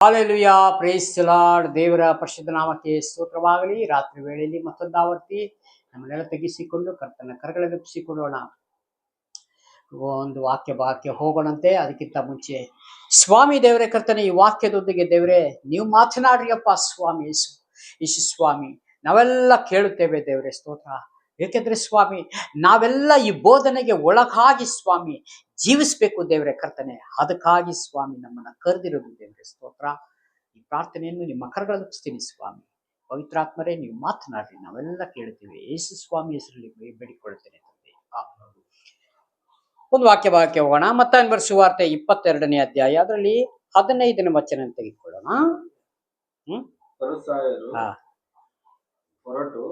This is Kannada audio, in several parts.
Hallelujah, praise the lord. ದೇವರ ಪರಿಶುದ್ಧ ನಾಮಕ್ಕೆ ಸ್ತೋತ್ರವಾಗಲಿ. ರಾತ್ರಿ ವೇಳೆಯಲ್ಲಿ ಮತ್ತೊಂದು ಆವರ್ತಿ ನಮ್ಮನ್ನೆಲ್ಲ ತೆಗೆಸಿಕೊಂಡು ಕರ್ತನ ಕರಗಳೆಪ್ಪಿಸಿಕೊಳ್ಳೋಣ. ಒಂದು ವಾಕ್ಯ ಹೋಗೋಣಂತೆ. ಅದಕ್ಕಿಂತ ಮುಂಚೆ ಸ್ವಾಮಿ ದೇವರೇ, ಕರ್ತನೆ, ಈ ವಾಕ್ಯದೊಂದಿಗೆ ದೇವರೇ ನೀವು ಮಾತನಾಡ್ರಿಯಪ್ಪ ಸ್ವಾಮಿ. ಯೇಸು ಸ್ವಾಮಿ, ನಾವೆಲ್ಲ ಕೇಳುತ್ತೇವೆ ದೇವರೇ, ಸ್ತೋತ್ರ. ಏಕೆಂದ್ರೆ ಸ್ವಾಮಿ, ನಾವೆಲ್ಲ ಈ ಬೋಧನೆಗೆ ಒಳಗಾಗಿ ಸ್ವಾಮಿ ಜೀವಿಸ್ಬೇಕು ದೇವರೇ ಕರ್ತನೆ. ಅದಕ್ಕಾಗಿ ಸ್ವಾಮಿ ನಮ್ಮನ್ನ ಕರೆದಿರೋದು ದೇವರೇ, ಸ್ತೋತ್ರ. ಈ ಪ್ರಾರ್ಥನೆಯನ್ನು ನಿಮ್ಮ ಕರಗಳಲ್ಲಿಸ್ತೀನಿ ಸ್ವಾಮಿ. ಪವಿತ್ರಾತ್ಮರೇ, ನೀವು ಮಾತನಾಡ್ರಿ, ನಾವೆಲ್ಲ ಕೇಳ್ತೀವಿ. ಯೇಸು ಸ್ವಾಮಿ ಹೆಸರಲ್ಲಿ ಬೇಡಿಕೊಳ್ಳುತ್ತೇನೆ ತಂದೆ. ಒಂದು ವಾಕ್ಯ ಹೋಗೋಣ. ಮತ್ತಾಯನ ಬರೆದ ಸುವಾರ್ತೆ 22ನೇ ಅಧ್ಯಾಯ, ಅದರಲ್ಲಿ 15ನೇ ವಚನ ತೆಗೆದುಕೊಳ್ಳೋಣ. ಹೊರಟು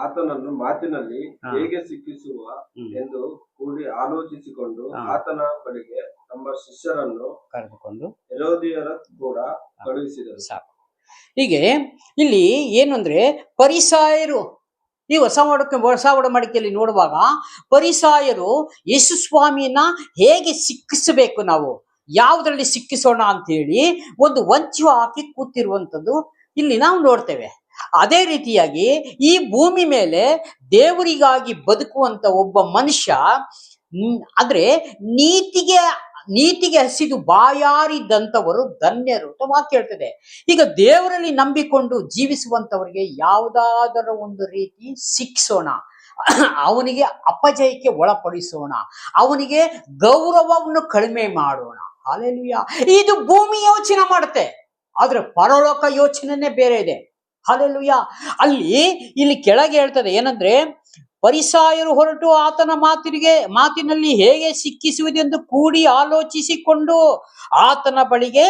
ಆತನನ್ನು ಮಾತಿನಲ್ಲಿ ಹೇಗೆ ಸಿಕ್ಕಿಸುವ ಎಂದು ಕೂಡಿ ಆಲೋಚಿಸಿಕೊಂಡು ಆತನ ಬಳಿಗೆ ತಮ್ಮ ಶಿಷ್ಯರನ್ನು ಕರೆದುಕೊಂಡು ಹೆರೋದಿಯರ ಕೂಡ ಕಳುಹಿಸಿದರು. ಸಾಕು. ಹೀಗೆ ಇಲ್ಲಿ ಏನು ಅಂದ್ರೆ, ಪರಿಸಾಯರು ಈ ಹೊಸ ಒಡಂಬಡಿಕೆಯಲ್ಲಿ ನೋಡುವಾಗ ಪರಿಸಾಯರು ಯೇಸು ಸ್ವಾಮಿಯನ್ನ ಹೇಗೆ ಸಿಕ್ಕಿಸಬೇಕು, ನಾವು ಯಾವುದರಲ್ಲಿ ಸಿಕ್ಕಿಸೋಣ ಅಂತ ಹೇಳಿ ಒಂದು ವಂಚು ಹಾಕಿ ಕೂತಿರುವಂಥದ್ದು ಇಲ್ಲಿ ನಾವು ನೋಡ್ತೇವೆ. ಅದೇ ರೀತಿಯಾಗಿ ಈ ಭೂಮಿ ಮೇಲೆ ದೇವರಿಗಾಗಿ ಬದುಕುವಂತ ಒಬ್ಬ ಮನುಷ್ಯ, ಅಂದ್ರೆ ನೀತಿಗೆ ಹಸಿದು ಬಾಯಾರಿದಂಥವರು ಧನ್ಯರು ಅಂತ ವಾಕ್ಯ ಹೇಳ್ತದೆ. ಈಗ ದೇವರಲ್ಲಿ ನಂಬಿಕೊಂಡು ಜೀವಿಸುವಂತವರಿಗೆ ಯಾವುದಾದರೂ ಒಂದು ರೀತಿ ಶಿಕ್ಷೋಣ, ಅವನಿಗೆ ಅಪಜಯಕ್ಕೆ ಒಳಪಡಿಸೋಣ, ಅವನಿಗೆ ಗೌರವವನ್ನು ಕಡಿಮೆ ಮಾಡೋಣ. ಹಾಲೆಲೂಯಾ. ಇದು ಭೂಮಿ ಯೋಚನೆ ಮಾಡುತ್ತೆ, ಆದ್ರೆ ಪರಲೋಕ ಯೋಚನೆನೇ ಬೇರೆ ಇದೆ. ಹಾಲೆಲೂಯಾ. ಇಲ್ಲಿ ಕೆಳಗೆ ಹೇಳ್ತದೆ ಏನಂದ್ರೆ, ಪರಿಸಾಯರು ಹೊರಟು ಆತನ ಮಾತಿನಲ್ಲಿ ಹೇಗೆ ಸಿಕ್ಕಿಸುವುದೆಂದು ಕೂಡಿ ಆಲೋಚಿಸಿಕೊಂಡು ಆತನ ಬಳಿಗೆ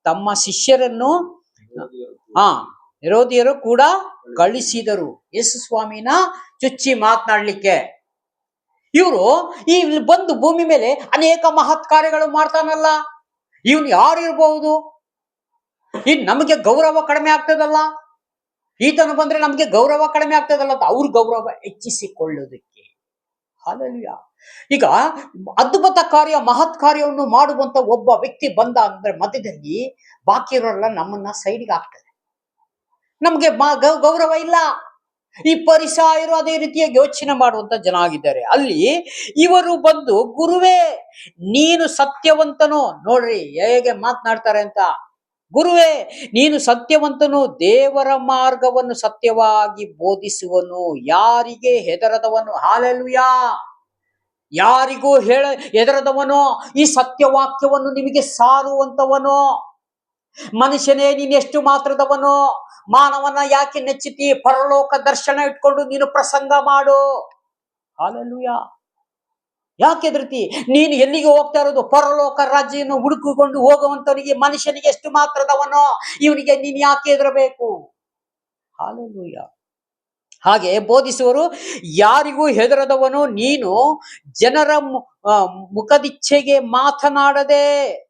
ತಮ್ಮ ಶಿಷ್ಯರನ್ನು ಹೆರೋದಿಯರು ಕೂಡ ಕಳಿಸಿದರು, ಯೇಸು ಸ್ವಾಮಿನ ಚುಚ್ಚಿ ಮಾತನಾಡ್ಲಿಕ್ಕೆ. ಇವರು ಬಂದು ಭೂಮಿ ಮೇಲೆ ಅನೇಕ ಮಹತ್ ಕಾರ್ಯಗಳು ಮಾಡ್ತಾನಲ್ಲ, ಇವನು ಯಾರು ಇರಬಹುದು? ನಮಗೆ ಗೌರವ ಕಡಿಮೆ ಆಗ್ತದಲ್ಲ, ಈತನು ಬಂದ್ರೆ ನಮ್ಗೆ ಗೌರವ ಕಡಿಮೆ ಆಗ್ತದಲ್ಲ ಅಂತ ಅವ್ರ ಗೌರವ ಹೆಚ್ಚಿಸಿಕೊಳ್ಳೋದಕ್ಕೆ. ಹಾಲೆಲೂಯಾ. ಈಗ ಅದ್ಭುತ ಕಾರ್ಯ, ಮಹತ್ ಕಾರ್ಯವನ್ನು ಮಾಡುವಂತ ಒಬ್ಬ ವ್ಯಕ್ತಿ ಬಂದ ಅಂದ್ರೆ ಮಧ್ಯದಲ್ಲಿ ಬಾಕಿ ಇರೋರೆಲ್ಲ ನಮ್ಮನ್ನ ಸೈಡ್ಗೆ ಹಾಕ್ತಾರೆ, ನಮ್ಗೆ ಗೌರವ ಇಲ್ಲ. ಈ ಪರಿಸಾಯರು ಅದೇ ರೀತಿಯಾಗಿ ಯೋಚನೆ ಮಾಡುವಂತ ಜನ ಆಗಿದ್ದಾರೆ. ಇವರು ಬಂದು, ಗುರುವೇ ನೀನು ಸತ್ಯವಂತನು, ನೋಡ್ರಿ ಹೇಗೆ ಮಾತನಾಡ್ತಾರೆ ಅಂತ. ಗುರುವೇ ನೀನು ಸತ್ಯವಂತನು, ದೇವರ ಮಾರ್ಗವನ್ನು ಸತ್ಯವಾಗಿ ಬೋಧಿಸುವನು, ಯಾರಿಗೆ ಹೆದರದವನು. ಹಾಲೆಲೂಯಾ. ಯಾರಿಗೂ ಹೆದರದವನು, ಈ ಸತ್ಯವಾಕ್ಯವನ್ನು ನಿಮಗೆ ಸಾರುವಂತವನು. ಮನುಷ್ಯನೇ, ನೀನು ಎಷ್ಟು ಮಾತ್ರದವನು, ಮಾನವನ ಯಾಕೆ ನೆಚ್ಚುತ್ತಿ? ಪರಲೋಕ ದರ್ಶನ ಇಟ್ಕೊಂಡು ನೀನು ಪ್ರಸಂಗ ಮಾಡು. ಹಾಲೆಲೂಯಾ. ಯಾಕೆ ಹೆದರ್ತಿ? ನೀನು ಎಲ್ಲಿಗೆ ಹೋಗ್ತಾ ಇರೋದು? ಪರಲೋಕ ರಾಜ್ಯವನ್ನು ಹುಡುಕಿಕೊಂಡು ಹೋಗುವಂತವನಿಗೆ, ಮನುಷ್ಯನಿಗೆ ಎಷ್ಟು ಮಾತ್ರದವನೋ, ಇವನಿಗೆ ನೀನು ಯಾಕೆ ಹೆದರಬೇಕು? ಹಾಲೆಲೂಯಾ. ಹಾಗೆ ಬೋಧಿಸುವರು, ಯಾರಿಗೂ ಹೆದರದವನು, ನೀನು ಜನರ ಮುಖದಿಚ್ಛೆಗೆ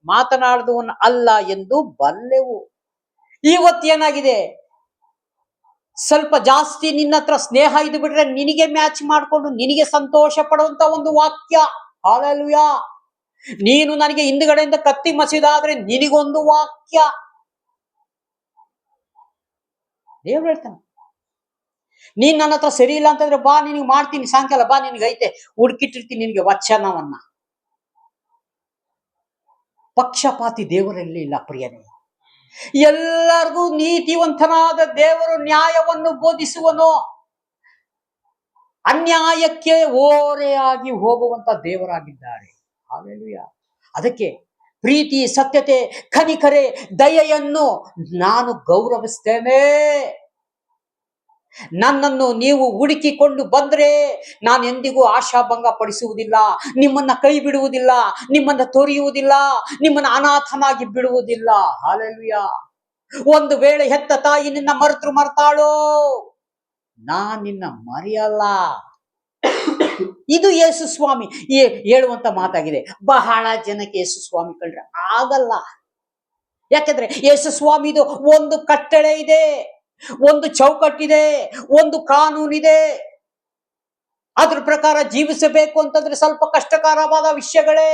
ಮಾತನಾಡದವನು ಅಲ್ಲ ಎಂದು ಬಲ್ಲೆವು. ಇವತ್ತೇನಾಗಿದೆ, ಸ್ವಲ್ಪ ಜಾಸ್ತಿ ನಿನ್ನ ಹತ್ರ ಸ್ನೇಹ ಇದು ಬಿಟ್ರೆ ನಿನಗೆ ಮ್ಯಾಚ್ ಮಾಡಿಕೊಂಡು ನಿನಗೆ ಸಂತೋಷ ಪಡುವಂತ ಒಂದು ವಾಕ್ಯ. ಹಾಲೆಲೂಯಾ. ನೀನು ನನಗೆ ಹಿಂದುಗಡೆಯಿಂದ ಕತ್ತಿ ಮಸಿದಾದ್ರೆ ನಿನಗೊಂದು ವಾಕ್ಯ. ದೇವ್ರು ಹೇಳ್ತಾನೆ, ನೀನ್ ನನ್ನ ಹತ್ರ ಸರಿ ಇಲ್ಲ ಅಂತಂದ್ರೆ ಬಾ, ನಿನಗೆ ಮಾಡ್ತೀನಿ, ಸಾಯಂಕಾಲ ಬಾ, ನಿನಗೆ ಐತೆ, ಹುಡುಕಿಟ್ಟಿರ್ತೀನಿ ನಿನಗೆ ವಚನವನ್ನ. ಪಕ್ಷಪಾತಿ ದೇವರಲ್ಲಿ ಇಲ್ಲ ಪ್ರಿಯನೇ. ಎಲ್ಲರಿಗೂ ನೀತಿವಂತನಾದ ದೇವರು ನ್ಯಾಯವನ್ನು ಬೋಧಿಸುವನು, ಅನ್ಯಾಯಕ್ಕೆ ಓರೆಯಾಗಿ ಹೋಗುವಂತ ದೇವರಾಗಿದ್ದಾರೆ. ಹಾಲೆಲೂಯಾ. ಅದಕ್ಕೆ ಪ್ರೀತಿ, ಸತ್ಯತೆ, ಕನಿಕರೆ, ದಯೆಯನ್ನು ನಾನು ಗೌರವಿಸ್ತೇನೆ. ನನ್ನನ್ನು ನೀವು ಹುಡುಕಿಕೊಂಡು ಬಂದ್ರೆ ನಾನು ಎಂದಿಗೂ ಆಶಾಭಂಗ ಪಡಿಸುವುದಿಲ್ಲ, ನಿಮ್ಮನ್ನ ಕೈ ಬಿಡುವುದಿಲ್ಲ, ನಿಮ್ಮನ್ನ ತೊರೆಯುವುದಿಲ್ಲ, ನಿಮ್ಮನ್ನ ಅನಾಥನಾಗಿ ಬಿಡುವುದಿಲ್ಲ. ಹಾಲೆಲೂಯಾ. ಒಂದು ವೇಳೆ ಹೆತ್ತ ತಾಯಿ ನಿನ್ನ ಮರ್ತಾಳೋ, ನಾನ್ ನಿನ್ನ ಮರೆಯಲ್ಲ. ಇದು ಯೇಸು ಸ್ವಾಮಿ ಹೇಳುವಂತ ಮಾತಾಗಿದೆ. ಬಹಳ ಜನಕ್ಕೆ ಯೇಸು ಸ್ವಾಮಿ ಕಂಡ್ರೆ ಆಗಲ್ಲ. ಯಾಕಂದ್ರೆ ಯೇಸು ಸ್ವಾಮಿದು ಒಂದು ಕಟ್ಟಳೆ ಇದೆ, ಒಂದು ಚೌಕಟ್ಟಿದೆ, ಒಂದು ಕಾನೂನಿದೆ. ಅದ್ರ ಪ್ರಕಾರ ಜೀವಿಸಬೇಕು ಅಂತಂದ್ರೆ ಸ್ವಲ್ಪ ಕಷ್ಟಕರವಾದ ವಿಷಯಗಳೇ.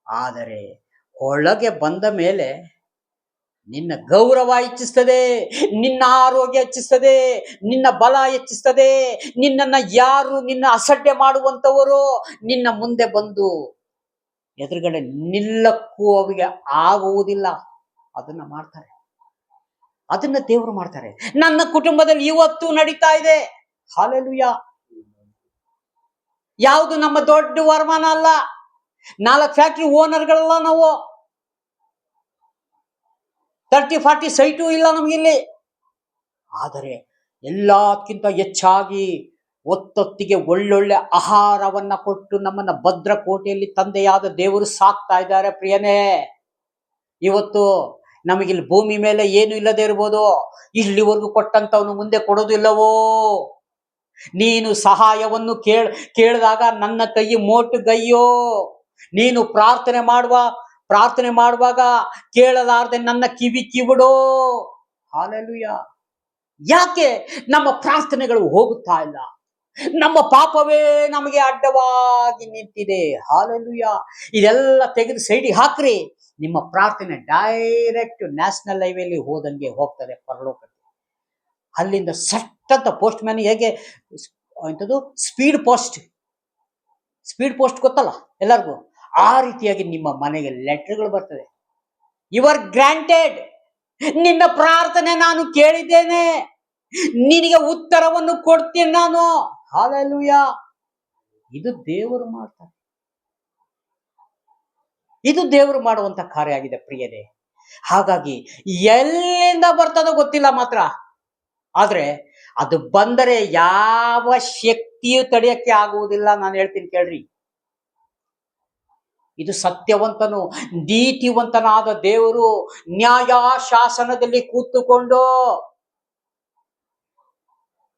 ಆದರೆ ಒಳಗೆ ಬಂದ ಮೇಲೆ ನಿನ್ನ ಗೌರವ ಹೆಚ್ಚಿಸ್ತದೆ, ನಿನ್ನ ಆರೋಗ್ಯ ಹೆಚ್ಚಿಸ್ತದೆ, ನಿನ್ನ ಬಲ ಹೆಚ್ಚಿಸ್ತದೆ. ನಿನ್ನನ್ನ ಯಾರು ನಿನ್ನ ಅಸಡ್ಡೆ ಮಾಡುವಂತವರು ನಿನ್ನ ಮುಂದೆ ಬಂದು ಎದುರುಗಡೆ ನಿಲ್ಲಕ್ಕೂ ಅವರಿಗೆ ಆಗುವುದಿಲ್ಲ. ಅದನ್ನ ಮಾಡ್ತಾರೆ, ಅದನ್ನ ದೇವರು ಮಾಡ್ತಾರೆ. ನನ್ನ ಕುಟುಂಬದಲ್ಲಿ ಇವತ್ತು ನಡೀತಾ ಇದೆ. ಹಲ್ಲೆಲೂಯಾ. ಯಾವುದು ನಮ್ಮ ದೊಡ್ಡ ವರಮಾನ ಅಲ್ಲ, 4 ಫ್ಯಾಕ್ಟರಿ ಓನರ್ಗಳಲ್ಲ ನಾವು, 30-40 ಸೈಟು ಇಲ್ಲ ನಮಗಿಲ್ಲಿ. ಆದರೆ ಎಲ್ಲಕ್ಕಿಂತ ಹೆಚ್ಚಾಗಿ ಒತ್ತೊತ್ತಿಗೆ ಒಳ್ಳೊಳ್ಳೆ ಆಹಾರವನ್ನ ಕೊಟ್ಟು ನಮ್ಮನ್ನ ಭದ್ರಕೋಟೆಯಲ್ಲಿ ತಂದೆಯಾದ ದೇವರು ಸಾಕ್ತಾ ಇದ್ದಾರೆ. ಪ್ರಿಯನೇ, ಇವತ್ತು ನಮಗಿಲ್ಲಿ ಭೂಮಿ ಮೇಲೆ ಏನು ಇಲ್ಲದೆ ಇರ್ಬೋದು, ಇಲ್ಲಿವರೆಗೂ ಕೊಟ್ಟಂತವನು ಮುಂದೆ ಕೊಡೋದಿಲ್ಲವೋ? ನೀನು ಸಹಾಯವನ್ನು ಕೇಳಿದಾಗ ನನ್ನ ಕೈ ಮೋಟುಗೈಯೋ, ನೀನು ಪ್ರಾರ್ಥನೆ ಮಾಡುವಾಗ ಕೇಳಲಾರ್ದೆ ನನ್ನ ಕಿವಿ ಕಿವಿಡೋ. ಹಲ್ಲೆಲೂಯಾ. ಯಾಕೆ ನಮ್ಮ ಪ್ರಾರ್ಥನೆಗಳು ಹೋಗುತ್ತಾ ಇಲ್ಲ? ನಮ್ಮ ಪಾಪವೇ ನಮಗೆ ಅಡ್ಡವಾಗಿ ನಿಂತಿದೆ. ಹಲ್ಲೆಲೂಯಾ. ಇದೆಲ್ಲ ತೆಗೆದು ಸೈಡಿಗೆ ಹಾಕ್ರಿ, ನಿಮ್ಮ ಪ್ರಾರ್ಥನೆ ಡೈರೆಕ್ಟ್ ನ್ಯಾಷನಲ್ ಹೈವೇಲಿ ಹೋದಂಗೆ ಹೋಗ್ತದೆ ಪರಲೋಕಕ್ಕೆ. ಅಲ್ಲಿಂದ ಸಟ್ಟಂತ ಪೋಸ್ಟ್ ಮ್ಯಾನ್ ಹೇಗೆ ಎಂಥದ್ದು ಸ್ಪೀಡ್ ಪೋಸ್ಟ್ ಗೊತ್ತಲ್ಲ ಎಲ್ಲರಿಗೂ, ಆ ರೀತಿಯಾಗಿ ನಿಮ್ಮ ಮನೆಗೆ ಲೆಟರ್ಗಳು ಬರ್ತದೆ. You are granted. ನಿನ್ನ ಪ್ರಾರ್ಥನೆ ನಾನು ಕೇಳಿದ್ದೇನೆ, ನಿನಗೆ ಉತ್ತರವನ್ನು ಕೊಡ್ತೀನಿ ನಾನು. ಹಲ್ಲೆಲೂಯಾ. ಇದು ದೇವರು ಮಾಡ್ತಾರೆ, ಇದು ದೇವರು ಮಾಡುವಂತ ಕಾರ್ಯ ಆಗಿದೆ ಪ್ರಿಯರೇ. ಹಾಗಾಗಿ ಎಲ್ಲಿಂದ ಬರ್ತದೋ ಗೊತ್ತಿಲ್ಲ ಮಾತ್ರ, ಆದ್ರೆ ಅದು ಬಂದರೆ ಯಾವ ಶಕ್ತಿಯು ತಡೆಯಕ್ಕೆ ಆಗುವುದಿಲ್ಲ. ನಾನು ಹೇಳ್ತೀನಿ ಕೇಳ್ರಿ, ಇದು ಸತ್ಯವಂತನು ನೀತಿವಂತನಾದ ದೇವರು ನ್ಯಾಯಾಶಾಸನದಲ್ಲಿ ಕೂತುಕೊಂಡು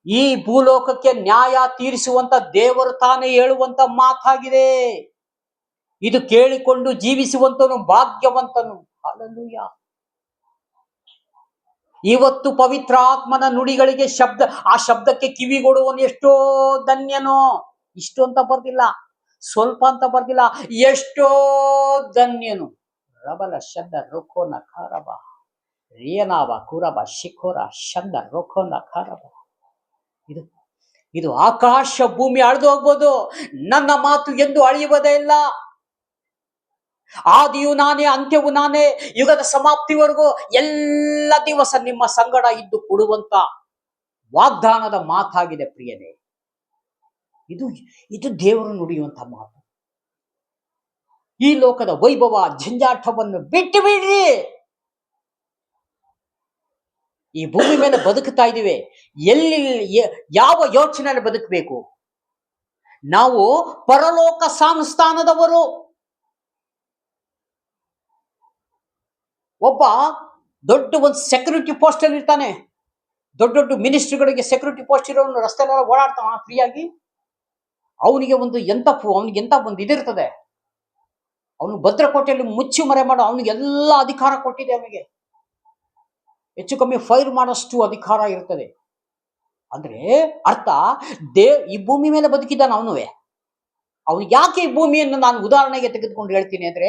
ಈ ಭೂಲೋಕಕ್ಕೆ ನ್ಯಾಯ ತೀರಿಸುವಂತ ದೇವರು ತಾನೇ ಹೇಳುವಂತ ಮಾತಾಗಿದೆ. ಇದು ಕೇಳಿಕೊಂಡು ಜೀವಿಸುವಂತನು ಭಾಗ್ಯವಂತನು. ಹಲ್ಲೆಲೂಯಾ. ಇವತ್ತು ಪವಿತ್ರಾತ್ಮನ ನುಡಿಗಳಿಗೆ ಆ ಶಬ್ದಕ್ಕೆ ಕಿವಿಗೊಡುವನು ಎಷ್ಟೋ ಧನ್ಯನೋ. ಇಷ್ಟು ಅಂತ ಬರ್ದಿಲ್ಲ, ಸ್ವಲ್ಪ ಅಂತ ಬರ್ದಿಲ್ಲ, ಎಷ್ಟೋ ಧನ್ಯನು. ರಬಲ ಶಬ್ದ ರೊಕೋನ ಖಾರಬ ರಿಯನಾವ ಕುರಬ ಶಿಖೋರ ಶಬ್ದ ರೊಕೋನ ಖಾರಬ. ಇದು ಆಕಾಶ ಭೂಮಿ ಅಳೆದು ಹೋಗ್ಬೋದು, ನನ್ನ ಮಾತು ಎಂದು ಅಳಿಯುವುದೇ ಇಲ್ಲ. ಆದಿಯು ನಾನೇ, ಅಂತ್ಯವು ನಾನೇ, ಯುಗದ ಸಮಾಪ್ತಿವರೆಗೂ ಎಲ್ಲ ದಿವಸ ನಿಮ್ಮ ಸಂಗಡ ಇದ್ದು ಕೊಡುವಂತ ವಾಗ್ದಾನದ ಮಾತಾಗಿದೆ ಪ್ರಿಯನೇ. ಇದು ದೇವರು ನುಡಿಯುವಂತ ಮಾತು. ಈ ಲೋಕದ ವೈಭವ ಜಂಜಾಟವನ್ನು ಬಿಟ್ಟು ಬಿಡ್ರಿ. ಈ ಭೂಮಿ ಮೇಲೆ ಬದುಕ್ತಾ ಇದ್ದೀವಿ, ಯಾವ ಯೋಚನೆಯಲ್ಲಿ ಬದುಕಬೇಕು? ನಾವು ಪರಲೋಕ ಸಂಸ್ಥಾನದವರು. ಒಬ್ಬ ದೊಡ್ಡ ಒಂದು ಸೆಕ್ಯೂರಿಟಿ ಪೋಸ್ಟ್ ಅಲ್ಲಿ ಇರ್ತಾನೆ. ದೊಡ್ಡ ಮಿನಿಸ್ಟ್ರಿಗಳಿಗೆ ಸೆಕ್ಯೂರಿಟಿ ಪೋಸ್ಟ್ ಇರೋನು ರಸ್ತೆಲ್ಲ ಓಡಾಡ್ತಾನ ಫ್ರೀಯಾಗಿ. ಅವನಿಗೆ ಎಂತ ಒಂದು ಇದಿರ್ತದೆ. ಅವನು ಭದ್ರಕೋಟೆಯಲ್ಲಿ ಮುಚ್ಚಿ ಮರೆ ಮಾಡೋ, ಅವನಿಗೆ ಎಲ್ಲ ಅಧಿಕಾರ ಕೊಟ್ಟಿದೆ. ಅವನಿಗೆ ಹೆಚ್ಚು ಕಮ್ಮಿ ಫೈರ್ ಮಾಡೋಷ್ಟು ಅಧಿಕಾರ ಇರ್ತದೆ. ಅಂದ್ರೆ ಅರ್ಥ, ಈ ಭೂಮಿ ಮೇಲೆ ಬದುಕಿದ್ದಾನ ಅವನುವೆ. ಅವನಿಗೆ ಯಾಕೆ ಈ ಭೂಮಿಯನ್ನು ನಾನು ಉದಾಹರಣೆಗೆ ತೆಗೆದುಕೊಂಡು ಹೇಳ್ತೀನಿ ಅಂದ್ರೆ,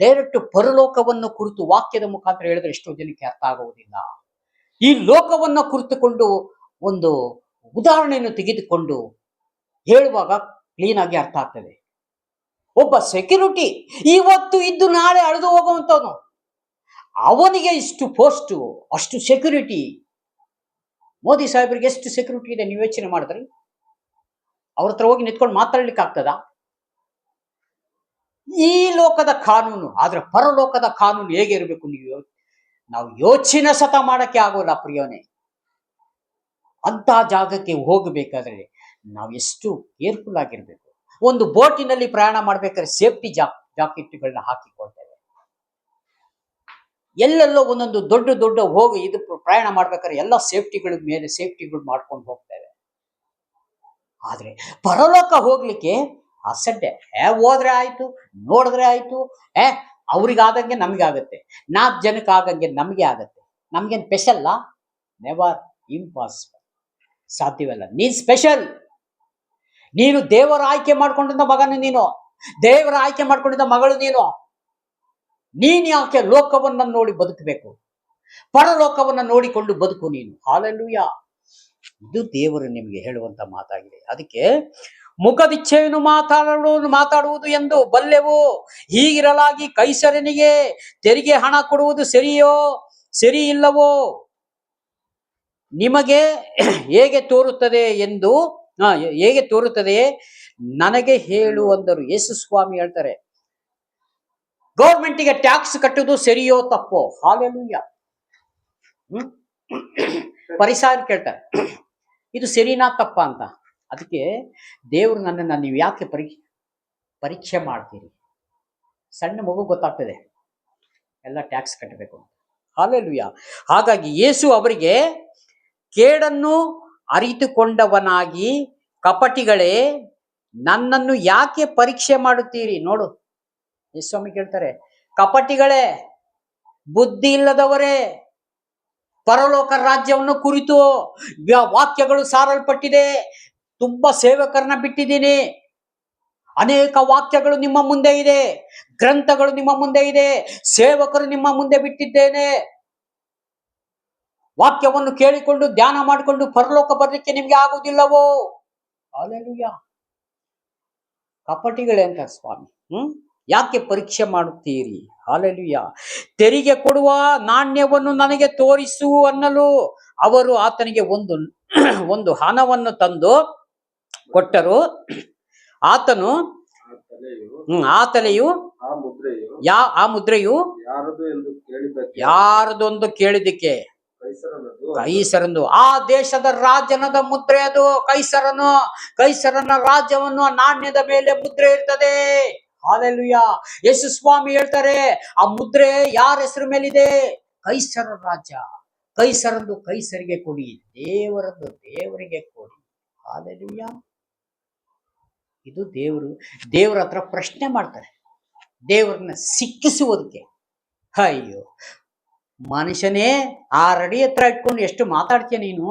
ಡೈರೆಕ್ಟ್ ಪರಲೋಕವನ್ನು ಕುರಿತು ವಾಕ್ಯದ ಮುಖಾಂತರ ಹೇಳಿದ್ರೆ ಎಷ್ಟೋ ಜನಕ್ಕೆ ಅರ್ಥ ಆಗುವುದಿಲ್ಲ. ಈ ಲೋಕವನ್ನ ಕುರಿತುಕೊಂಡು ಒಂದು ಉದಾಹರಣೆಯನ್ನು ತೆಗೆದುಕೊಂಡು ಹೇಳುವಾಗ ಕ್ಲೀನ್ ಆಗಿ ಅರ್ಥ ಆಗ್ತದೆ. ಒಬ್ಬ ಸೆಕ್ಯೂರಿಟಿ ಇವತ್ತು ಇದ್ದು ನಾಳೆ ಅಳೆದು ಹೋಗುವಂತವನು, ಅವನಿಗೆ ಇಷ್ಟು ಪೋಸ್ಟ್, ಅಷ್ಟು ಸೆಕ್ಯೂರಿಟಿ. ಮೋದಿ ಸಾಹೇಬರಿಗೆ ಎಷ್ಟು ಸೆಕ್ಯೂರಿಟಿ ಇದೆ ನೀವು ಯೋಚನೆ ಮಾಡಿದ್ರಿ? ಅವ್ರ ಹತ್ರ ಹೋಗಿ ನಿಂತ್ಕೊಂಡು ಮಾತಾಡ್ಲಿಕ್ಕೆ ಆಗ್ತದ? ಈ ಲೋಕದ ಕಾನೂನು. ಆದ್ರೆ ಪರಲೋಕದ ಕಾನೂನು ಹೇಗೆ ಇರಬೇಕು ನಾವು ಯೋಚನೆ ಸತ ಮಾಡಕ್ಕೆ ಆಗೋಲ್ಲ ಪ್ರಿಯನೇ. ಅಂತ ಜಾಗಕ್ಕೆ ಹೋಗಬೇಕಾದ್ರೆ ನಾವು ಎಷ್ಟು ಕೇರ್ಫುಲ್ ಆಗಿರ್ಬೇಕು. ಒಂದು ಬೋಟಿನಲ್ಲಿ ಪ್ರಯಾಣ ಮಾಡ್ಬೇಕಾದ್ರೆ ಸೇಫ್ಟಿ ಜಾಕೆಟ್ಗಳನ್ನ ಹಾಕಿಕೊಳ್ತೇವೆ. ಎಲ್ಲೆಲ್ಲೋ ಒಂದೊಂದು ದೊಡ್ಡ ಹೋಗಿ ಇದು ಪ್ರಯಾಣ ಮಾಡ್ಬೇಕಾದ್ರೆ ಎಲ್ಲ ಸೇಫ್ಟಿಗಳು ಮಾಡ್ಕೊಂಡು ಹೋಗ್ತೇವೆ. ಆದ್ರೆ ಪರಲೋಕ ಹೋಗ್ಲಿಕ್ಕೆ ಅಸಡ್ಡೆ, ಹೋದ್ರೆ ಆಯ್ತು, ನೋಡಿದ್ರೆ ಆಯ್ತು, ಅವ್ರಿಗಾದಂಗೆ ನಮ್ಗೆ ಆಗತ್ತೆ, 4 ಜನಕ್ಕೆ ಆಗಂಗೆ ನಮ್ಗೆ ಆಗತ್ತೆ. ನಮ್ಗೇನ್ ಸ್ಪೆಷಲ್? Never, impossible, ಸಾಧ್ಯವಲ್ಲ. ನೀನ್ ಸ್ಪೆಷಲ್. ನೀನು ದೇವರ ಆಯ್ಕೆ ಮಾಡ್ಕೊಂಡಿದ್ದ ಮಗನು, ನೀನು ದೇವರ ಆಯ್ಕೆ ಮಾಡ್ಕೊಂಡಿದ್ದ ಮಗಳು. ನೀನ್ ಯಾಕೆ ಲೋಕವನ್ನ ನೋಡಿ ಬದುಕಬೇಕು? ಪರಲೋಕವನ್ನ ನೋಡಿಕೊಂಡು ಬದುಕು ನೀನು. ಹಾಲೆಲೂಯ. ಇದು ದೇವರು ನಿಮಗೆ ಹೇಳುವಂತ ಮಾತಾಗಿದೆ. ಅದಕ್ಕೆ ಮುಖದಿಚ್ಛೆಯನ್ನು ಮಾತಾಡುವುದು ಎಂದು ಬಲ್ಲೆವು. ಹೀಗಿರಲಾಗಿ ಕೈಸರನಿಗೆ ತೆರಿಗೆ ಹಣ ಕೊಡುವುದು ಸರಿ ಇಲ್ಲವೋ? ನಿಮಗೆ ಹೇಗೆ ತೋರುತ್ತದೆ ನನಗೆ ಹೇಳು ಅಂದರು. ಯೇಸು ಸ್ವಾಮಿ ಹೇಳ್ತಾರೆ, ಗೌರ್ಮೆಂಟಿಗೆ ಟ್ಯಾಕ್ಸ್ ಕಟ್ಟುವುದು ಸರಿಯೋ ತಪ್ಪೋ? ಹಾಲೆಲೂಯ. ಪರಿಸಾಯರು ಕೇಳ್ತಾರೆ, ಇದು ಸರಿನಾ ತಪ್ಪ ಅಂತ. ಅದಕ್ಕೆ ದೇವರು ನನ್ನನ್ನು ನೀವು ಯಾಕೆ ಪರೀಕ್ಷೆ ಮಾಡ್ತೀರಿ? ಸಣ್ಣ ಮಗು ಗೊತ್ತಾಗ್ತದೆ ಎಲ್ಲ ಟ್ಯಾಕ್ಸ್ ಕಟ್ಟಬೇಕು ಅಂತ. ಹಾಲೆಲೂಯ. ಹಾಗಾಗಿ ಯೇಸು ಅವರಿಗೆ, ಕೇಡನ್ನು ಅರಿತುಕೊಂಡವನಾಗಿ ಕಪಟಿಗಳೇ, ನನ್ನನ್ನು ಯಾಕೆ ಪರೀಕ್ಷೆ ಮಾಡುತ್ತೀರಿ? ನೋಡು, ಯೇಸು ಸ್ವಾಮಿ ಕೇಳ್ತಾರೆ, ಕಪಟಿಗಳೇ, ಬುದ್ಧಿ ಇಲ್ಲದವರೇ, ಪರಲೋಕ ರಾಜ್ಯವನ್ನು ಕುರಿತು ವಾಕ್ಯಗಳು ಸಾರಲ್ಪಟ್ಟಿದೆ. ತುಂಬಾ ಸೇವಕರನ್ನ ಬಿಟ್ಟಿದ್ದೀನಿ. ಅನೇಕ ವಾಕ್ಯಗಳು ನಿಮ್ಮ ಮುಂದೆ ಇದೆ, ಗ್ರಂಥಗಳು ನಿಮ್ಮ ಮುಂದೆ ಇದೆ, ಸೇವಕರು ನಿಮ್ಮ ಮುಂದೆ ಬಿಟ್ಟಿದ್ದೇನೆ. ವಾಕ್ಯವನ್ನು ಕೇಳಿಕೊಂಡು ಧ್ಯಾನ ಮಾಡಿಕೊಂಡು ಪರಲೋಕ ಬರಲಿಕ್ಕೆ ನಿಮ್ಗೆ ಆಗುವುದಿಲ್ಲವೋ? ಹಾಲೆಲೂಯ. ಕಪಟಿಗಳೇ ಅಂತ ಸ್ವಾಮಿ, ಯಾಕೆ ಪರೀಕ್ಷೆ ಮಾಡುತ್ತೀರಿ? ಹಾಲೆಲೂಯ. ತೆರಿಗೆ ಕೊಡುವ ನಾಣ್ಯವನ್ನು ನನಗೆ ತೋರಿಸು ಅನ್ನಲು ಅವರು ಆತನಿಗೆ ಒಂದು ಹಣವನ್ನು ತಂದು ಕೊಟ್ಟರು. ಆತನು ಆ ಮುದ್ರೆಯು ಯಾರದೊಂದು ಕೇಳಿದಕ್ಕೆ ಕೈಸರನು. ಆ ದೇಶದ ರಾಜನದ ಮುದ್ರೆ ಅದು. ಕೈಸರನ ರಾಜ್ಯವನ್ನು ಆ ನಾಣ್ಯದ ಮೇಲೆ ಮುದ್ರೆ ಇರ್ತದೆ. ಹಾಲೆಲೂಯ. ಯೇಸು ಸ್ವಾಮಿ ಹೇಳ್ತಾರೆ, ಆ ಮುದ್ರೆ ಯಾರ ಹೆಸರು ಮೇಲಿದೆ? ಕೈಸರ ರಾಜ್ಯ. ಕೈಸರಂದು ಕೈಸರಿಗೆ ಕೊಡಿ, ದೇವರದ್ದು ದೇವರಿಗೆ ಕೊಡಿ. ಹಾಲೆಲೂಯ. ಇದು ದೇವರ ಹತ್ರ ಪ್ರಶ್ನೆ ಮಾಡ್ತಾರೆ, ದೇವರನ್ನ ಸಿಕ್ಕಿಸುವುದಕ್ಕೆ. ಅಯ್ಯೋ ಮನುಷ್ಯನೇ, 6 ಅಡಿ ಹತ್ರ ಇಟ್ಕೊಂಡು ಎಷ್ಟು ಮಾತಾಡ್ತೀಯ ನೀನು?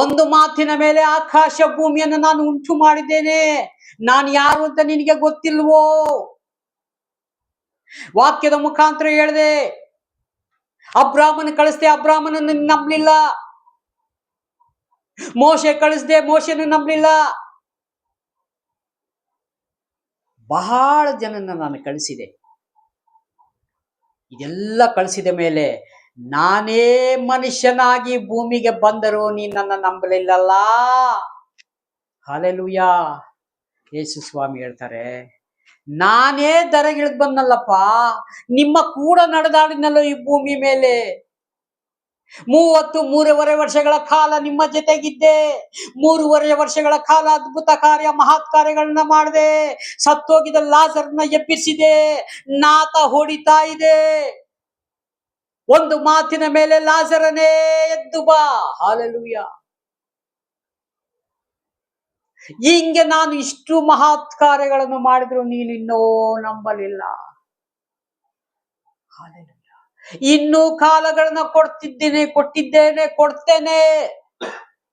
ಒಂದು ಮಾತಿನ ಮೇಲೆ ಆಕಾಶ ಭೂಮಿಯನ್ನು ನಾನು ಉಂಟು ಮಾಡಿದ್ದೇನೆ, ನಾನು ಯಾರು ಅಂತ ನಿನಗೆ ಗೊತ್ತಿಲ್ವೋ? ವಾಕ್ಯದ ಮುಖಾಂತರ ಹೇಳಿದೆ, ಅಬ್ರಾಮನ ಕಳಿಸ್ದೆ, ಅಬ್ರಾಮನನ್ನು ನಂಬಲಿಲ್ಲ. ಮೋಶೆ ಕಳಿಸ್ದೆ, ಮೋಶೆಯನ್ನು ನಂಬಲಿಲ್ಲ. ಬಹಳ ಜನನ್ನ ನಾನು ಕಳಿಸಿದೆ. ಇದೆಲ್ಲ ಕಳಿಸಿದ ಮೇಲೆ ನಾನೇ ಮನುಷ್ಯನಾಗಿ ಭೂಮಿಗೆ ಬಂದರೂ ನೀನು ನನ್ನ ನಂಬಲಿಲ್ಲಲ್ಲ. ಹಾಲೆಲೂಯ. ಯೇಸು ಸ್ವಾಮಿ ಹೇಳ್ತಾರೆ, ನಾನೇ ದರಗಿಳಿದು ಬಂದಲ್ಲಪ್ಪ, ನಿಮ್ಮ ಕೂಡ ನಡೆದಾಡಿನಲ್ಲೋ ಈ ಭೂಮಿ ಮೇಲೆ. 33 ವರ್ಷಗಳ ಕಾಲ ನಿಮ್ಮ ಜೊತೆಗಿದ್ದೆ. 3 ವರ್ಷಗಳ ಕಾಲ ಅದ್ಭುತ ಕಾರ್ಯ ಮಹತ್ ಕಾರ್ಯಗಳನ್ನ ಮಾಡಿದೆ. ಸತ್ತೋಗಿದ ಲಾಜರನ್ನ ಎಬ್ಬಿಸಿದೆ. ನಾತ ಹೊಡಿತಾ ಇದೆ. ಒಂದು ಮಾತಿನ ಮೇಲೆ ಲಾಜರನೇ ಎದ್ದು ಬಾ. ಹಾಲೆಲೂಯ. ಹಿಂಗೆ ನಾನು ಇಷ್ಟು ಮಹತ್ ಕಾರ್ಯಗಳನ್ನು ಮಾಡಿದ್ರು ನೀನು ಇನ್ನೂ ನಂಬಲಿಲ್ಲ. ಹಾಲೆಲೂಯ. ಇನ್ನೂ ಕಾಲಗಳನ್ನ ಕೊಡ್ತೇನೆ.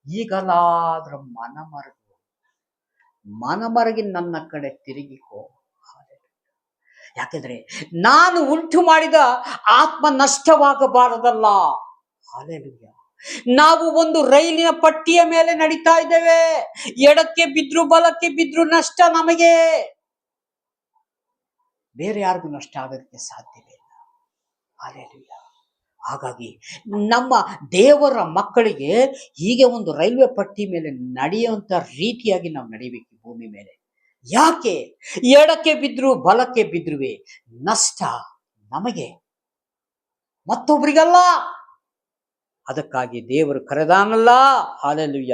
ಈಗಲಾದ್ರ ಮನಮರಗಿ ನನ್ನ ಕಡೆ ತಿರುಗಿಕೋ. ಯಾಕೆಂದ್ರೆ ನಾನು ಉಂಟು ಮಾಡಿದ ಆತ್ಮ ನಷ್ಟವಾಗಬಾರದಲ್ಲ. ಹಾಲೆಲೂಯ. ನಾವು ಒಂದು ರೈಲಿನ ಪಟ್ಟಿಯ ಮೇಲೆ ನಡೀತಾ ಇದ್ದೇವೆ. ಎಡಕ್ಕೆ ಬಿದ್ರು ಬಲಕ್ಕೆ ಬಿದ್ರು ನಷ್ಟ ನಮಗೆ, ಬೇರೆ ಯಾರಿಗೂ ನಷ್ಟ ಆಗೋದಕ್ಕೆ ಸಾಧ್ಯವೇ ಇಲ್ಲ. ಹಾಲೆಲೂಯ. ಹಾಗಾಗಿ ನಮ್ಮ ದೇವರ ಮಕ್ಕಳಿಗೆ ಹೀಗೆ ಒಂದು ರೈಲ್ವೆ ಪಟ್ಟಿ ಮೇಲೆ ನಡೆಯುವಂತ ರೀತಿಯಾಗಿ ನಾವು ನಡಿಬೇಕು ಭೂಮಿ ಮೇಲೆ. ಯಾಕೆ? ಎಡಕ್ಕೆ ಬಿದ್ರು ಬಲಕ್ಕೆ ಬಿದ್ರುವೆ ನಷ್ಟ ನಮಗೆ, ಮತ್ತೊಬ್ಬರಿಗಲ್ಲ. ಅದಕ್ಕಾಗಿ ದೇವರು ಕರೆದಾನಲ್ಲ. ಹಾಲೆಲೂಯ.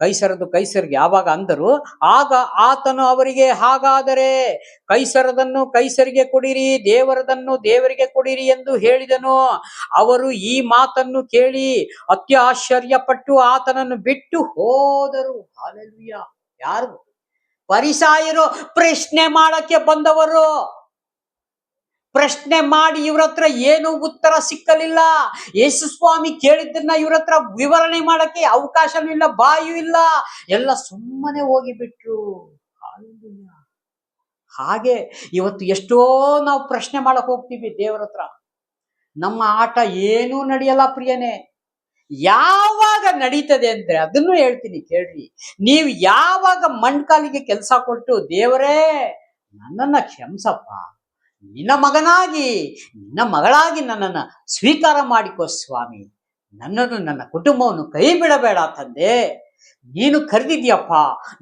ಕೈಸರಿಗೆ ಯಾವಾಗ ಅಂದರು, ಆಗ ಆತನು ಅವರಿಗೆ, ಹಾಗಾದರೆ ಕೈಸರದನ್ನು ಕೈಸರಿಗೆ ಕೊಡಿರಿ, ದೇವರದನ್ನು ದೇವರಿಗೆ ಕೊಡಿರಿ ಎಂದು ಹೇಳಿದನು. ಅವರು ಈ ಮಾತನ್ನು ಕೇಳಿ ಅತ್ಯಾಶ್ಚರ್ಯಪಟ್ಟು ಆತನನ್ನು ಬಿಟ್ಟು ಹೋದರು. ಹಾಲೆಲೂಯ. ಯಾರು? ಫರಿಸಾಯರು. ಪ್ರಶ್ನೆ ಮಾಡಕ್ಕೆ ಬಂದವರು. ಪ್ರಶ್ನೆ ಮಾಡಿ ಇವ್ರ ಹತ್ರ ಏನು ಉತ್ತರ ಸಿಕ್ಕಲಿಲ್ಲ. ಯೇಸು ಸ್ವಾಮಿ ಕೇಳಿದ್ದನ್ನ ಇವ್ರ ಹತ್ರ ವಿವರಣೆ ಮಾಡಕ್ಕೆ ಅವಕಾಶನೂ ಇಲ್ಲ, ಬಾಯೂ ಇಲ್ಲ. ಎಲ್ಲ ಸುಮ್ಮನೆ ಹೋಗಿಬಿಟ್ರು. ಹಾಗೆ ಇವತ್ತು ಎಷ್ಟೋ ನಾವು ಪ್ರಶ್ನೆ ಮಾಡಕ್ ಹೋಗ್ತೀವಿ ದೇವರ ಹತ್ರ. ನಮ್ಮ ಆಟ ಏನೂ ನಡೆಯಲ್ಲ ಪ್ರಿಯನೇ. ಯಾವಾಗ ನಡೀತದೆ ಅಂದ್ರೆ ಅದನ್ನು ಹೇಳ್ತೀನಿ ಕೇಳ್ರಿ. ನೀವು ಯಾವಾಗ ಮಣ್ಕಾಲಿಗೆ ಕೆಲಸ ಕೊಟ್ಟು ದೇವರೇ ನನ್ನನ್ನ ಕ್ಷಮಿಸಪ್ಪ, ನಿನ್ನ ಮಗನಾಗಿ ನಿನ್ನ ಮಗಳಾಗಿ ನನ್ನನ್ನು ಸ್ವೀಕಾರ ಮಾಡಿಕೋ ಸ್ವಾಮಿ, ನನ್ನನ್ನು ನನ್ನ ಕುಟುಂಬವನ್ನು ಕೈ ಬಿಡಬೇಡ ತಂದೆ, ನೀನು ಕರೆದಿದ್ಯಪ್ಪ,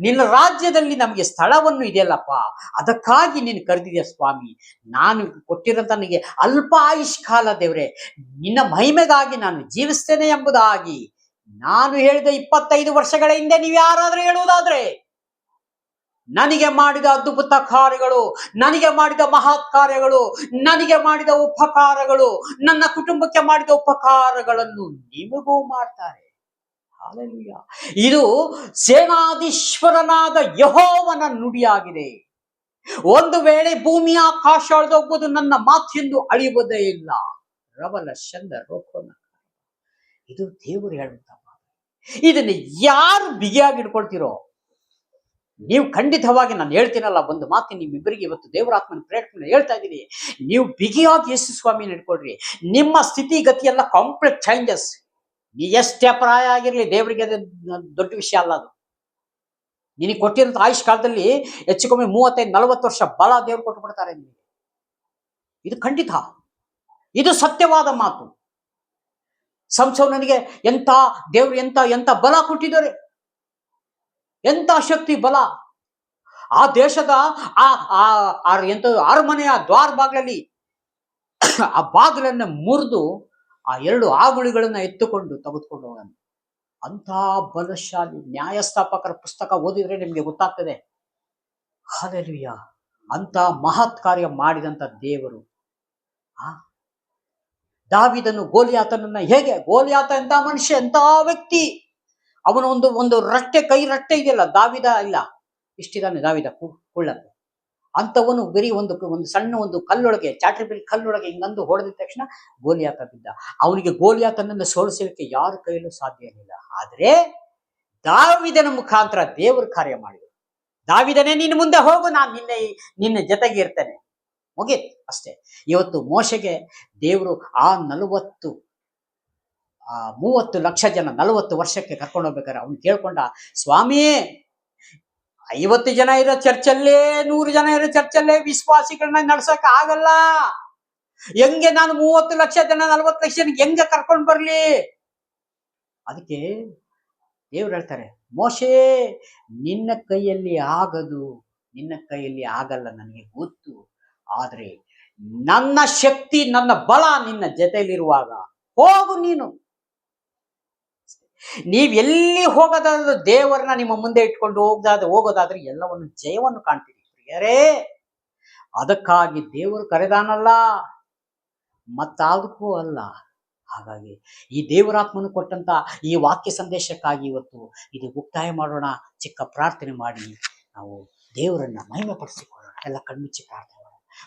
ನಿನ್ನ ರಾಜ್ಯದಲ್ಲಿ ನಮಗೆ ಸ್ಥಳವನ್ನು ಇದೆಯಲ್ಲಪ್ಪ, ಅದಕ್ಕಾಗಿ ನೀನು ಕರೆದಿದ್ಯಾ ಸ್ವಾಮಿ. ನಾನು ಕೊಟ್ಟಿರೋ ನನಗೆ ಅಲ್ಪ ಆಯುಷ್ ಕಾಲ ದೇವ್ರೆ, ನಿನ್ನ ಮಹಿಮೆಗಾಗಿ ನಾನು ಜೀವಿಸ್ತೇನೆ ಎಂಬುದಾಗಿ ನಾನು ಹೇಳಿದ 25 ವರ್ಷಗಳ ಹಿಂದೆ ನೀವು ಯಾರಾದ್ರೂ ಹೇಳುವುದಾದ್ರೆ, ನನಗೆ ಮಾಡಿದ ಅದ್ಭುತ ಕಾರ್ಯಗಳು, ನನಗೆ ಮಾಡಿದ ಮಹತ್ ಕಾರ್ಯಗಳು, ನನಗೆ ಮಾಡಿದ ಉಪಕಾರಗಳು, ನನ್ನ ಕುಟುಂಬಕ್ಕೆ ಮಾಡಿದ ಉಪಕಾರಗಳನ್ನು ನಿಮಗೂ ಮಾಡ್ತಾರೆ. ಹಾಲೆಲೂಯ. ಇದು ಸೇನಾಧೀಶ್ವರನಾದ ಯೆಹೋವನ ನುಡಿಯಾಗಿದೆ. ಒಂದು ವೇಳೆ ಭೂಮಿ ಆಕಾಶ ಅಳೆದೋಗ್ಬೋದು, ನನ್ನ ಮಾತೆಂದು ಅಳಿಯುವುದೇ ಇಲ್ಲ. ರವಲ ಚಂದ ರೋಕೋನ. ಇದು ದೇವರು ಹೇಳುತ್ತ ಮಾತು. ಇದನ್ನು ಯಾರು ಬಿಗಿಯಾಗಿ ಇಟ್ಕೊಳ್ತೀರೋ, ನೀವು ಖಂಡಿತವಾಗಿ ನಾನು ಹೇಳ್ತೀನಲ್ಲ ಒಂದು ಮಾತು ನಿಮ್ಮಿಬ್ಬರಿಗೆ ಇವತ್ತು ದೇವರಾತ್ಮನ ಪ್ರೇರಣೆ ಹೇಳ್ತಾ ಇದ್ದೀನಿ, ನೀವು ಬಿಗಿಯಾಗಿ ಯೇಸು ಸ್ವಾಮಿನ ಇಟ್ಕೊಳ್ರಿ. ನಿಮ್ಮ ಸ್ಥಿತಿಗತಿ ಎಲ್ಲ ಕಾಂಪ್ಲೆಕ್ಟ್ ಚೇಂಜಸ್. ನೀ ಎಷ್ಟೇ ಪ್ರಾಯ ಆಗಿರ್ಲಿ, ದೇವರಿಗೆ ಅದು ದೊಡ್ಡ ವಿಷಯ ಅಲ್ಲ. ಅದು ನಿನಗೆ ಕೊಟ್ಟಿರೋ ಆಯುಷ್ ಕಾಲದಲ್ಲಿ ಹೆಚ್ಚು ಕಮ್ಮಿ 35-40 ವರ್ಷ ಬಲ ದೇವ್ರು ಕೊಟ್ಟು ಬಿಡ್ತಾರೆ ನಿಮಗೆ. ಇದು ಖಂಡಿತ, ಇದು ಸತ್ಯವಾದ ಮಾತು. ಸಂಸೋನನಿಗೆ ಎಂತ ದೇವ್ರು ಎಂತ ಬಲ ಕೊಟ್ಟಿದ್ದಾರೆ, ಎಂತ ಶಕ್ತಿ ಬಲ. ಆ ದೇಶದ ಎಂತ ಅರಮನೆಯ ದ್ವಾರ ಬಾಗಿಲಲ್ಲಿ ಆ ಬಾಗಿಲನ್ನ ಮುರಿದು ಆ 2 ಆಗುಳಿಗಳನ್ನ ಎತ್ತುಕೊಂಡು ತೆಗೆದುಕೊಂಡು ಹೋಗೋಣ. ಅಂತ ಬಲಶಾಲಿ. ನ್ಯಾಯಸ್ಥಾಪಕರ ಪುಸ್ತಕ ಓದಿದ್ರೆ ನಿಮ್ಗೆ ಗೊತ್ತಾಗ್ತದೆ. ಹಲ್ಲೆಲೂಯಾ. ಅಂತ ಮಹತ್ ಕಾರ್ಯ ಮಾಡಿದಂತ ದೇವರು. ದಾವೀದನು ಗೋಲಿಯಾತನನ್ನ ಹೇಗೆ, ಗೋಲಿಯಾತ ಎಂತ ಮನುಷ್ಯ, ಎಂತ ವ್ಯಕ್ತಿ. ಅವನ ಒಂದು ರಟ್ಟೆ, ಕೈ ರಟ್ಟೆ ಇದೆಯಲ್ಲ, ದಾವೀದ ಇಲ್ಲ, ಇಷ್ಟಿದ್ದಾನೆ ದಾವೀದ ಕುಳ್ಳಕ್ಕೆ. ಅಂತವನು ಬರೀ ಒಂದು ಸಣ್ಣ ಒಂದು ಕಲ್ಲೊಳಗೆ, ಚಾಟ್ರಿಬಿಲ್ ಕಲ್ಲೊಳಗೆ ಹಿಂಗಂದು ಹೊಡೆದ ತಕ್ಷಣ ಗೋಲಿಯಾತ ಬಿದ್ದ. ಅವನಿಗೆ ಗೋಲಿಯಾತನನ್ನು ಸೋಲಿಸಲಿಕ್ಕೆ ಯಾರ ಕೈಯಲ್ಲೂ ಸಾಧ್ಯ ಇರಲಿಲ್ಲ. ಆದ್ರೆ ದಾವೀದನ ಮುಖಾಂತರ ದೇವರು ಕಾರ್ಯ ಮಾಡಿದರು. ದಾವೀದನೇ, ನೀನು ಮುಂದೆ ಹೋಗು, ನಾನು ನಿನ್ನ ಜೊತೆಗೆ ಇರ್ತೇನೆ, ಮುಗೀತು ಅಷ್ಟೇ. ಇವತ್ತು ಮೋಶೆಗೆ ದೇವರು ಆ 30 ಲಕ್ಷ ಜನ 40 ವರ್ಷಕ್ಕೆ ಕರ್ಕೊಂಡು ಹೋಗ್ಬೇಕಾರೆ ಅವನು ಕೇಳ್ಕೊಂಡ, ಸ್ವಾಮಿ 50 ಜನ ಇರೋ ಚರ್ಚಲ್ಲೇ 100 ಜನ ಇರೋ ಚರ್ಚಲ್ಲೇ ವಿಶ್ವಾಸಿಗಳನ್ನ ನಡ್ಸಕ್ ಆಗಲ್ಲ. ಹೆಂಗೆ ನಾನು 30 ಲಕ್ಷ ಜನ 40 ಲಕ್ಷ ಜನ ಹೆಂಗೆ ಕರ್ಕೊಂಡು ಬರ್ಲಿ? ಅದಕ್ಕೆ ದೇವ್ರು ಹೇಳ್ತಾರೆ, ಮೋಶೆ ನಿನ್ನ ಕೈಯಲ್ಲಿ ಆಗದು, ನಿನ್ನ ಕೈಯಲ್ಲಿ ಆಗಲ್ಲ ನನಗೆ ಗೊತ್ತು. ಆದ್ರೆ ನನ್ನ ಶಕ್ತಿ, ನನ್ನ ಬಲ ನಿನ್ನ ಜೊತೆಯಲ್ಲಿರುವಾಗ ಹೋಗು ನೀನು. ನೀವ್ ಎಲ್ಲಿ ಹೋಗೋದಾದ್ರೂ ದೇವರನ್ನ ನಿಮ್ಮ ಮುಂದೆ ಇಟ್ಕೊಂಡು ಹೋಗೋದಾದ್ರೆ ಎಲ್ಲವನ್ನು ಜಯವನ್ನು ಕಾಣ್ತೀರಿ ಪ್ರಿಯರೇ. ಅದಕ್ಕಾಗಿ ದೇವರು ಕರೆದಾನಲ್ಲ, ಮತ್ತಾದಕ್ಕೂ ಅಲ್ಲ. ಹಾಗಾಗಿ ಈ ದೇವರಾತ್ಮನು ಕೊಟ್ಟಂತ ಈ ವಾಕ್ಯ ಸಂದೇಶಕ್ಕಾಗಿ ಇವತ್ತು ಇದು ಮುಕ್ತಾಯ ಮಾಡೋಣ. ಚಿಕ್ಕ ಪ್ರಾರ್ಥನೆ ಮಾಡಿ ನಾವು ದೇವರನ್ನ ಮಹಿಮೆ ಪಡಿಸಿಕೊಳ್ಳೋಣ. ಎಲ್ಲ ಕಣ್ಮುಚ್ಚಿ ಪ್ರಾರ್ಥನೆ ಮಾಡೋಣ.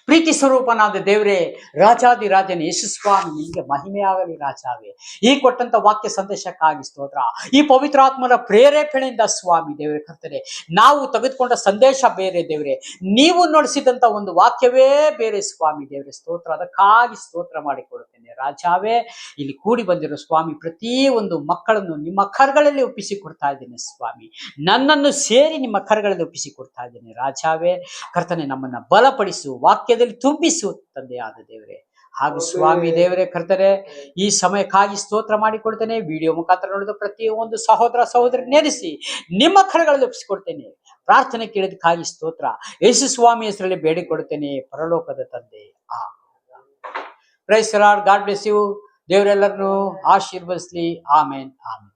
ಪ್ರೀತಿ ಸ್ವರೂಪನಾದ ದೇವರೇ, ರಾಜಾದಿರಾಜನೇ ಯೇಸು ಸ್ವಾಮಿ, ನಿಮಗೆ ಮಹಿಮೆಯಾಗಲಿ ರಾಜಾವೇ. ಈ ಕೊಟ್ಟಂತ ವಾಕ್ಯ ಸಂದೇಶಕ್ಕಾಗಿ ಸ್ತೋತ್ರ. ಈ ಪವಿತ್ರಾತ್ಮನ ಪ್ರೇರೇಪಣೆಯಿಂದ ಸ್ವಾಮಿ ದೇವರೇ ಕರ್ತನೆ, ನಾವು ತೆಗೆದುಕೊಂಡ ಸಂದೇಶ ಬೇರೆ ದೇವರೇ, ನೀವು ನಡೆಸಿದಂತ ಒಂದು ವಾಕ್ಯವೇ ಬೇರೆ ಸ್ವಾಮಿ ದೇವರೇ ಸ್ತೋತ್ರ. ಅದಕ್ಕಾಗಿ ಸ್ತೋತ್ರ ಮಾಡಿಕೊಡುತ್ತೇನೆ ರಾಜಾವೇ. ಇಲ್ಲಿ ಕೂಡಿ ಬಂದಿರೋ ಸ್ವಾಮಿ ಪ್ರತಿ ಒಂದು ಮಕ್ಕಳನ್ನು ನಿಮ್ಮ ಕರಗಳಲ್ಲಿ ಒಪ್ಪಿಸಿ ಕೊಡ್ತಾ ಇದ್ದೇನೆ ಸ್ವಾಮಿ. ನನ್ನನ್ನು ಸೇರಿ ನಿಮ್ಮ ಕರಗಳಲ್ಲಿ ಒಪ್ಪಿಸಿ ಕೊಡ್ತಾ ಇದ್ದೇನೆ ರಾಜಾವೇ. ಕರ್ತನೆ, ನಮ್ಮನ್ನ ಬಲಪಡಿಸು, ವಾಕ್ಯದಲ್ಲಿ ತುಂಬಿಸು ತಂದೆಯಾದ ದೇವರೇ. ಹಾಗೂ ಸ್ವಾಮಿ ದೇವರೇ ಕರ್ತನೆ, ಈ ಸಮಯಕ್ಕಾಗಿ ಸ್ತೋತ್ರ ಮಾಡಿಕೊಡ್ತೇನೆ. ವಿಡಿಯೋ ಮುಖಾಂತರ ನೋಡಿದ ಪ್ರತಿಯೊಂದು ಸಹೋದರ ಸಹೋದರಿ ನೆನೆಸಿ ನಿಮ್ಮ ಕರಗಳಲ್ಲಿ ಒಪ್ಪಿಸಿಕೊಡ್ತೇನೆ. ಪ್ರಾರ್ಥನೆ ಕೇಳಿದಕ್ಕಾಗಿ ಸ್ತೋತ್ರ. ಯೇಸು ಸ್ವಾಮಿ ಹೆಸರಲ್ಲಿ ಬೇಡಿಕೊಡುತ್ತೇನೆ ಪರಲೋಕದ ತಂದೆ. Praise the lord. God bless you. ದೇವರೆಲ್ಲರನ್ನು ಆಶೀರ್ವದಿಸಲಿ. ಆಮೇನ್ ಆಮೇನ್.